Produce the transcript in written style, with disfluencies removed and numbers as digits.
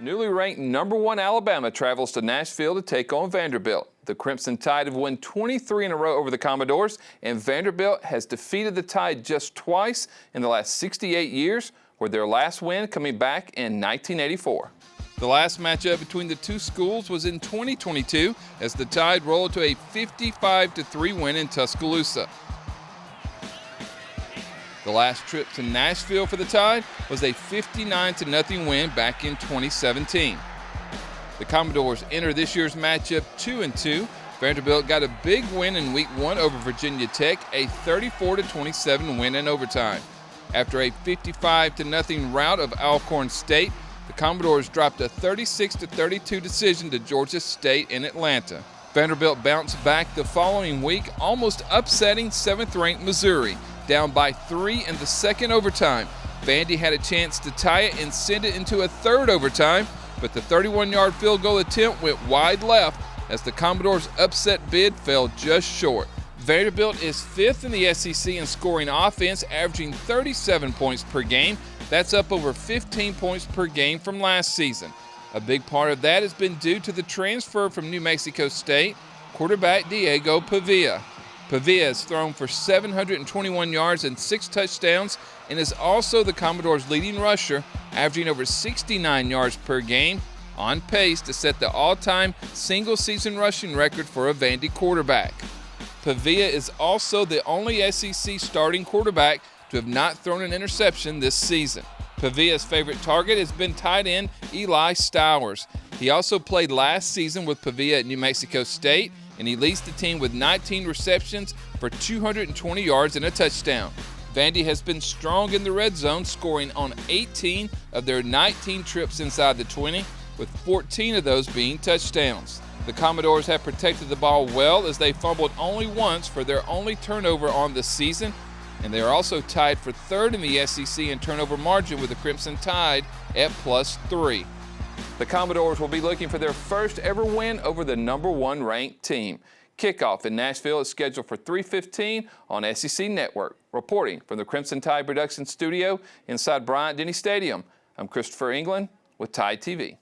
Newly ranked #1 Alabama travels to Nashville to take on Vanderbilt. The Crimson Tide have won 23 in a row over the Commodores, and Vanderbilt has defeated the Tide just twice in the last 68 years, with their last win coming back in 1984. The last matchup between the two schools was in 2022 as the Tide rolled to a 55-3 win in Tuscaloosa. The last trip to Nashville for the Tide was a 59-0 win back in 2017. The Commodores enter this year's matchup 2-2. Vanderbilt got a big win in Week 1 over Virginia Tech, a 34-27 win in overtime. After a 55-0 rout of Alcorn State, the Commodores dropped a 36-32 decision to Georgia State in Atlanta. Vanderbilt bounced back the following week, almost upsetting 7th-ranked Missouri. Down by 3 in the second overtime, Vandy had a chance to tie it and send it into a third overtime, but the 31-yard field goal attempt went wide left as the Commodores' upset bid fell just short. Vanderbilt is 5th in the SEC in scoring offense, averaging 37 points per game. That's up over 15 points per game from last season. A big part of that has been due to the transfer from New Mexico State, quarterback Diego Pava. Pava has thrown for 721 yards and 6 touchdowns and is also the Commodores' leading rusher, averaging over 69 yards per game, on pace to set the all-time single-season rushing record for a Vandy quarterback. Pava is also the only SEC starting quarterback to have not thrown an interception this season. Pava's favorite target has been tight end Eli Stowers. He also played last season with Pava at New Mexico State, and he leads the team with 19 receptions for 220 yards and a touchdown. Vandy has been strong in the red zone, scoring on 18 of their 19 trips inside the 20, with 14 of those being touchdowns. The Commodores have protected the ball well as they fumbled only once for their only turnover on the season, and they are also tied for 3rd in the SEC in turnover margin with the Crimson Tide at +3. The Commodores will be looking for their first ever win over the #1 ranked team. Kickoff in Nashville is scheduled for 3:15 on SEC Network. Reporting from the Crimson Tide Production Studio inside Bryant-Denny Stadium, I'm Christopher England with Tide TV.